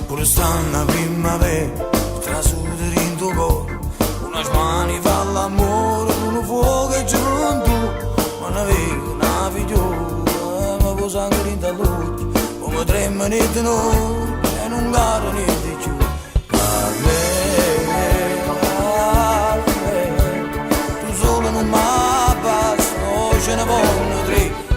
Pure stanno primavera, tra sudori in tuo cuore, una mani fa l'amore, un fuoco e giunto, ma ne vedo una figliola, ma poi sangue in dall'occhio, come 3 minuti noi, e non caro niente più. Tu solo non mi basta, ce ne vogliono 3.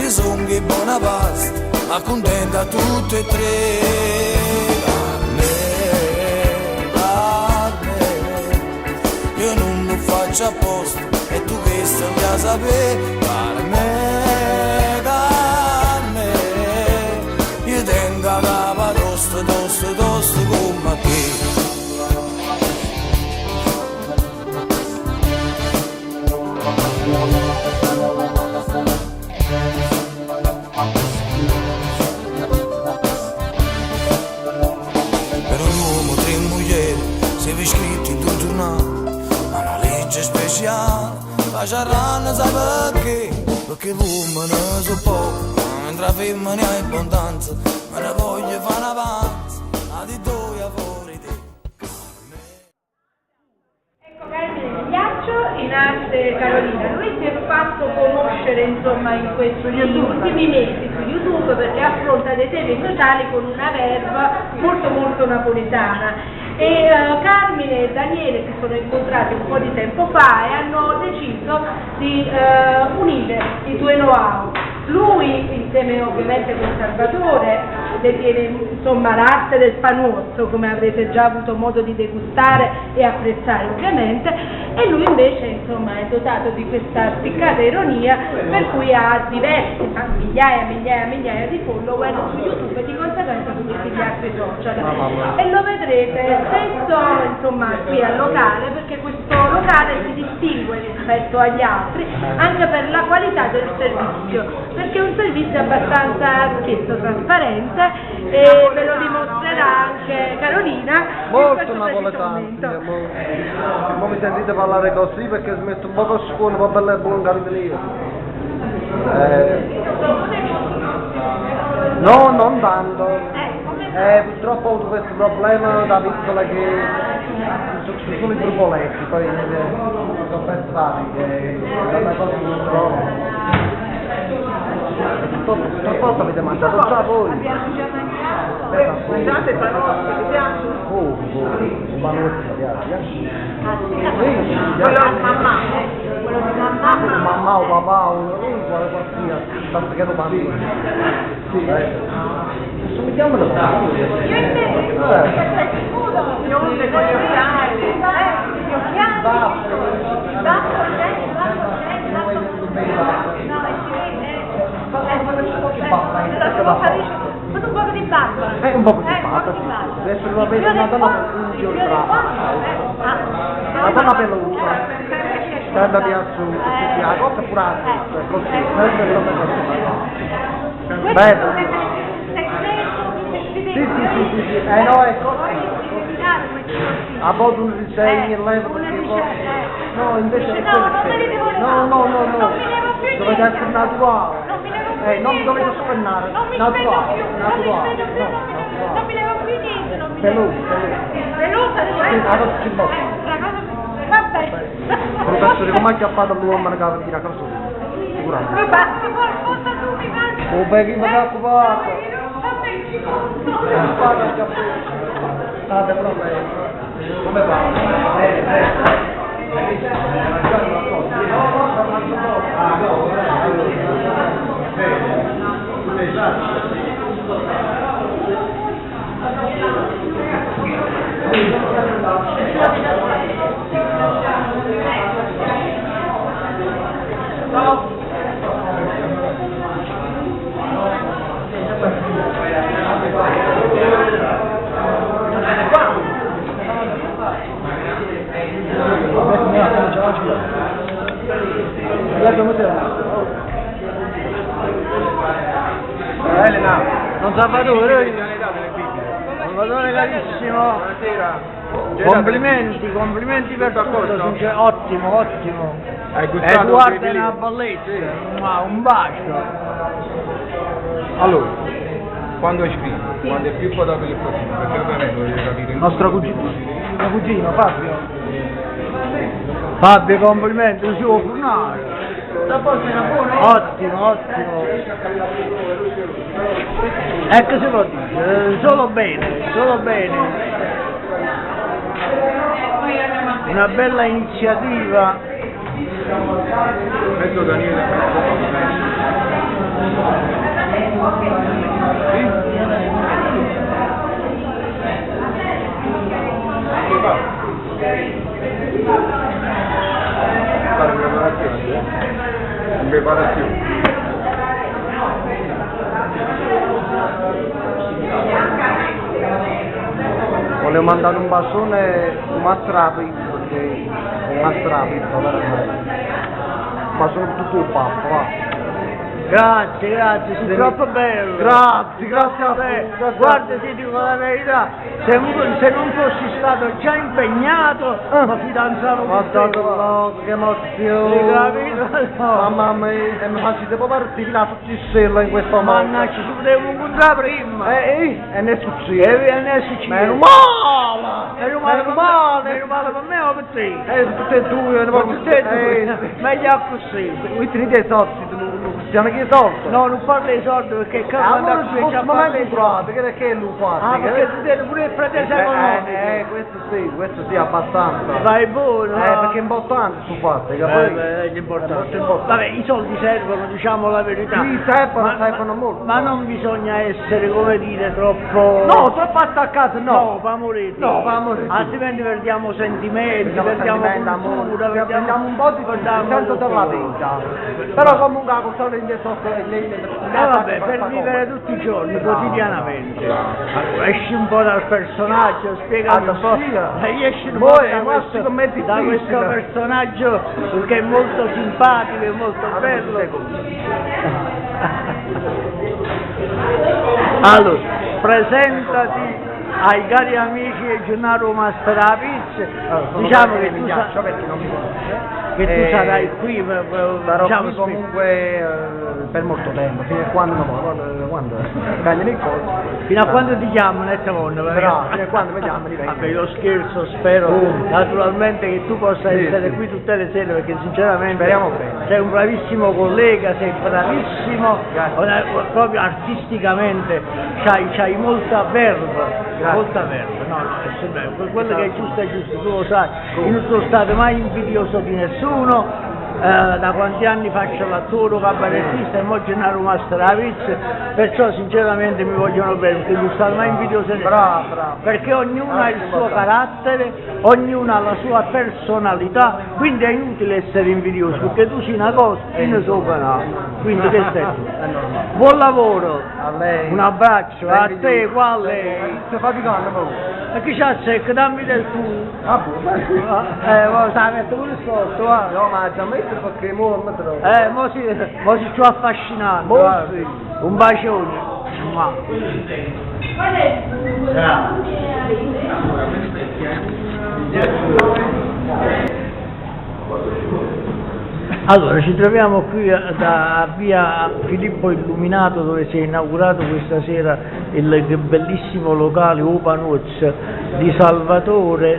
Sono che buona pasta, ma contenta tutte e 3. Carne, io non lo faccio apposta, e tu che stai a sapere. Carne, io tengo la capa tosta, tosta, tosta come te. Scritti in 2 giornali, ma una legge speciale, la ciarrana sa perché l'uomo ne so poco, mentre la femmina ha abbondanza, me ne voglio fare un'avanza, a di due fuori te. Ecco Carmine Ghiaccio in arte Carolina, lui si è fatto conoscere insomma in questi ultimi mesi su YouTube perché affronta dei temi sociali con una verve molto napoletana. E Carmine e Daniele si sono incontrati un po' di tempo fa e hanno deciso di unire i 2 know-how. Lui, insieme ovviamente con Salvatore, detiene insomma l'arte del panuozzo, come avrete già avuto modo di degustare e apprezzare ovviamente, e lui invece insomma è dotato di questa spiccata ironia per cui ha diversi, migliaia di follower su YouTube e di conseguenza su tutti gli altri social. E lo vedrete spesso insomma qui al locale, perché questo locale si distingue rispetto agli altri anche per la qualità del servizio, perché è un servizio abbastanza spesso trasparente e ve lo dimostrerà anche Carolina. Molto napoletano, ma mi sentite parlare così perché smetto un po' con scuola, un po' bella e buona lì. No, non tanto. Purtroppo ho avuto questo problema da piccola che sono solo i brufoletti, poi sono pensati che è una cosa che non trovo. Tutto avete mangiato già voi? Abbiamo già mangiato. Mangiate panozzi, vi piace? Un panozzi mi piace? Quello di mamma. Quello di mamma. Mamma o papà o qualsiasi, basta che lo mangi. Sì, somigliamo alle cose. Io invece, sei sicuro? Io non le voglio chiare. Gli occhiali? Basta, un po' di barba. Un po' di barba, sì. Deve essere una donna ingiornata. Una donna pelusa. Sembra di assunto, la cosa pure così. Bello. Sì. No, è così. A volte un disegno e leva no, invece è no. Dovete essere naturale. Non mi dovete spennare. Naturale. Non mi levo più niente, non mi Pelusa. Adesso si bocca. Va bene. Professore, come ha chiappato l'uomo che va a dire a casa? Sicuramente. Mi basta qualcosa tu, mi basta. Oh, beh, chi mi ha occupato? Come va? Grazie a Don Salvatore, Salvatore carissimo, complimenti per tutto, ottimo, ottimo. Edoardo è una bellezza, un bacio. Allora, quando è scritto, quando è più potente possibile, perché ovviamente dovete capire... Nostro cugino, Fabio. Fabio, complimenti, il suo furnale. Ottimo, ottimo. Ecco si può dire, solo bene, solo bene. Una bella iniziativa. Mezzo Daniele. Preparazione. Volevo mandare un bastone un mastrapito, veramente. Ma sono tutto il pappo, va. Grazie, sei troppo bello. Grazie a te. Guarda, ti dico la verità, se non fossi stato già impegnato, ma fidanzato con te. Che emozione. Hai capito? Mamma mia, e mi faccio partire là tutti i sella in questo modo. Mannaggia, ci potevo incontrare prima. E ne è successo. Meno male per me o per te? Tutte e due, meglio così. Questi non dei soldi, siamo che soldi? No, non parlo dei soldi perché allora ci già parlo dei soldi, che lui fa? Perché tu devi pure il pretesa economico. Questo sì, abbastanza. Vai buono. Perché è importante su fatto, capito? È importante. Vabbè, i soldi servono, diciamo la verità. Sì, servono molto. Ma non bisogna essere, come dire, troppo... No, troppo attaccato, no. No, fa morire. Altrimenti perdiamo sentimenti, perdiamo cultura, perdiamo un po' di senso della vita. Però comunque la cosa vabbè, per vivere tutti i giorni, quotidianamente. Esci un po' dal personaggio, spiegando un po'. Esci un po' da questo personaggio che è molto simpatico e molto bello. Allora, presentati ai cari amici Gennaro Mastrapizza, diciamo che tu sarai qui diciamo, comunque per molto tempo, fino a quando cambiano le cose. Fino a quando ti chiamano, fino a quando mi chiamano. Vabbè, io scherzo, spero naturalmente che tu possa essere qui tutte le sere, perché sinceramente sei un bravissimo collega, sei bravissimo, proprio artisticamente c'hai molta verve. Molta verba, no, quello che è giusto, tu lo sai, io non sono stato mai invidioso di nessuno, da quanti anni faccio l'attore, cabarettista e mo Gennaro Mastrapizza, perciò sinceramente mi vogliono bene, perché non sono stato mai invidioso di nessuno, perché ognuno ha il suo carattere, ognuno ha la sua personalità, quindi è inutile essere invidioso, perché tu sei una cosa, io ne so una, quindi che sei tu? Buon lavoro, a lei. Un abbraccio, a te, qua a lei. Stai faticando proprio. E chi c'ha secco, dammi del tu. Ma sai, metto pure sotto, guarda. No, ma già messo perché mo si sto affascinando. Sì. Un bacione. Allora, ci troviamo qui da via Filippo Illuminato, dove si è inaugurato questa sera il bellissimo locale Upanuz di Salvatore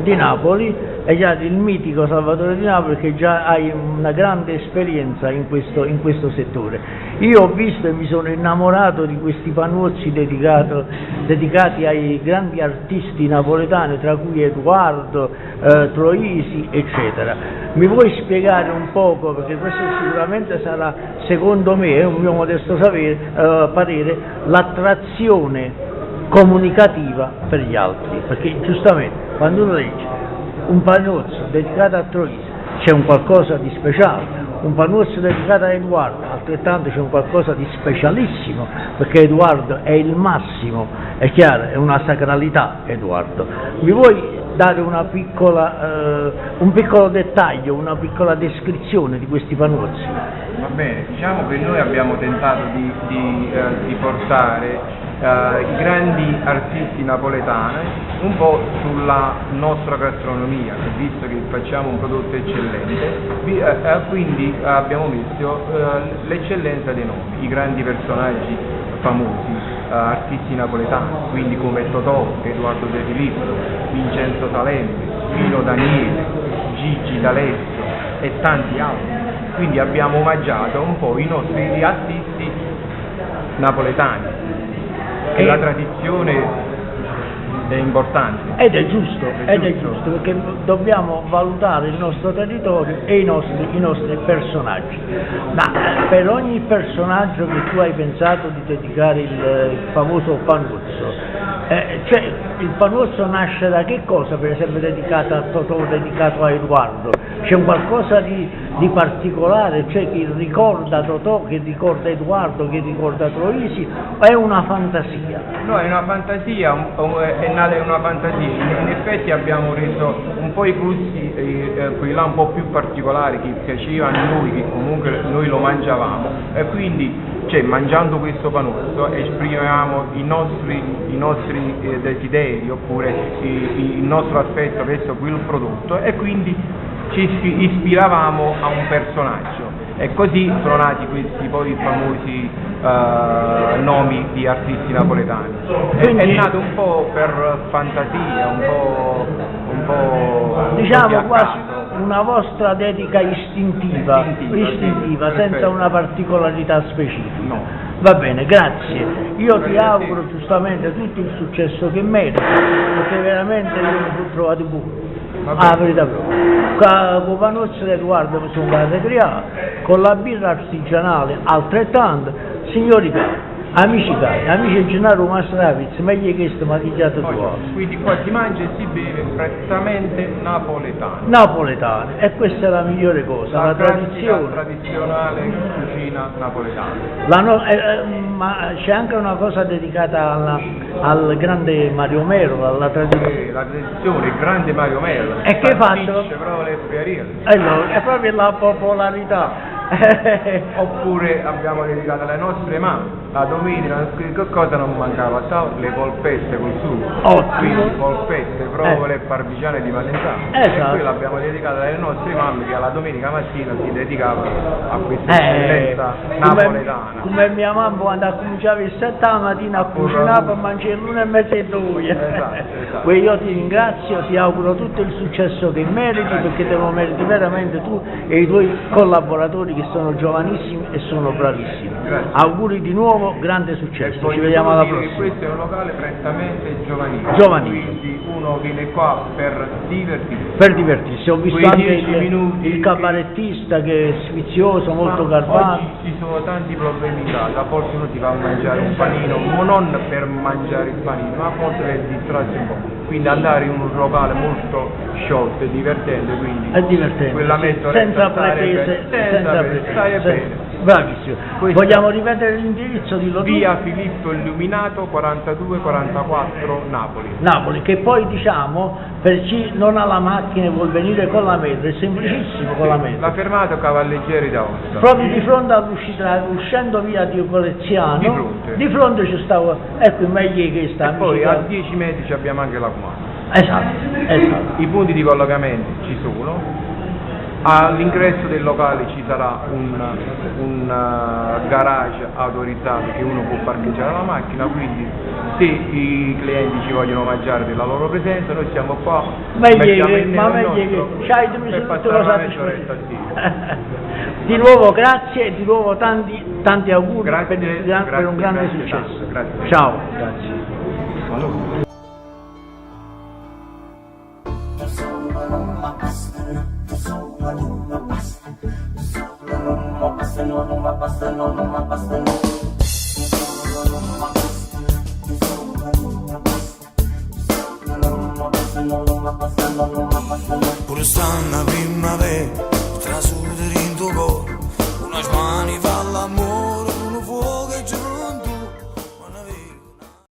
di Napoli, e già il mitico Salvatore di Napoli, che già hai una grande esperienza in questo settore. Io ho visto e mi sono innamorato di questi panuozzi dedicati ai grandi artisti napoletani, tra cui Edoardo, Troisi, eccetera. Mi vuoi spiegare un poco, perché questo sicuramente sarà, secondo me, è un mio modesto parere, l'attrazione comunicativa per gli altri, perché giustamente quando uno dice un panuzzo dedicato a Troisi c'è un qualcosa di speciale, un panuzzo dedicato a Edoardo altrettanto c'è un qualcosa di specialissimo, perché Edoardo è il massimo, è chiaro, è una sacralità Edoardo. Mi vuoi dare un piccolo dettaglio, una piccola descrizione di questi panuzzi. Va bene, diciamo che noi abbiamo tentato di portare i grandi artisti napoletani un po' sulla nostra gastronomia, visto che facciamo un prodotto eccellente, quindi abbiamo messo l'eccellenza dei nomi, i grandi personaggi famosi, artisti napoletani, quindi come Totò, Edoardo De Filippo, Vincenzo Salemme, Pino Daniele, Gigi D'Alessio e tanti altri. Quindi abbiamo omaggiato un po' i nostri artisti napoletani, e la tradizione è importante. Ed è giusto, perché dobbiamo valutare il nostro territorio e i nostri personaggi. Ma per ogni personaggio che tu hai pensato di dedicare il famoso panuzzo, cioè il panuzzo nasce da che cosa? Per esempio dedicato a Totò, dedicato a Edoardo? C'è un qualcosa di particolare, cioè che ricorda Totò, che ricorda Edoardo, che ricorda Troisi, o è una fantasia? No, è una fantasia, è nata in una fantasia. In effetti abbiamo reso un po' i gusti, quelli là un po' più particolari, che piacevano a noi, che comunque noi lo mangiavamo, e quindi mangiando questo panuzzo esprimiamo i nostri desideri, oppure il nostro affetto verso quel prodotto, e quindi ci ispiravamo a un personaggio, e così sono nati questi poi famosi nomi di artisti napoletani. Quindi, è nato un po' per fantasia, un po' diciamo quasi una vostra dedica istintiva, senza una particolarità specifica. No. Va bene, grazie. Io ti auguro giustamente tutto il successo che meriti, perché veramente io mi ho trovato buono. Ah, verità proprio. Con Panuzzo di Edoardo mi sono andato a creare, con la birra artigianale altrettanto. Signori cari, amici di Gennaro Mastravizzi, meglio che questo mangiato tua. Quindi qua si mangia e si beve prettamente napoletano. Napoletano, e questa è la migliore cosa, la tradizione. La tradizionale cucina napoletana. Ma c'è anche una cosa dedicata al grande Mario Merlo, alla tradizione. La tradizione, il grande Mario Merlo. E che faccio? È proprio la popolarità. Oppure abbiamo dedicato alle nostre mamme, la domenica che cosa non mancava? Le polpette col sugo. Quindi polpette, provole e parmigiane di Valentano. Esatto. E poi l'abbiamo dedicata alle nostre mamme, che alla domenica mattina si dedicavano a questa eccellenza napoletana. Come mia mamma quando cominciava alle 7 la mattina a cucinare per mangiare l'1:30. Esatto. Io ti ringrazio, ti auguro tutto il successo che meriti, perché te lo meriti veramente tu e i tuoi collaboratori, che sono giovanissimi e sono bravissimi. Grazie. Auguri di nuovo, grande successo, ci vediamo alla prossima. Questo è un locale prettamente giovanile. Quindi uno viene qua per divertirsi. Ho visto anche il cabarettista che è sfizioso, molto garbato. Oggi ci sono tanti problemi in casa, a volte uno si va a mangiare un panino, ma non per mangiare il panino, ma a volte per distrarsi un po'. Quindi andare in un locale molto sciolto e divertente, quindi è divertente, senza pretese, stai bene. Bravissimo. Vogliamo ripetere l'indirizzo di Via Filippo Illuminato 4244 Napoli, che poi diciamo per chi non ha la macchina e vuol venire con la metro, è semplicissimo con la metro. La fermata Cavalleggeri d'Aosta. Proprio di fronte all'uscita, uscendo via di Coleziano, di fronte ci stavo, ecco, meglio che sta. E poi a 10 metri abbiamo anche la Comanda. Esatto. I punti di collocamento ci sono. All'ingresso del locale ci sarà un garage autorizzato che uno può parcheggiare la macchina, quindi se i clienti ci vogliono mangiare della loro presenza, noi siamo qua, meglio che di nuovo grazie e di nuovo tanti auguri per un grande successo. Grazie. Ciao, grazie. Pure stanno primavera, tra sudori in tuo cuore,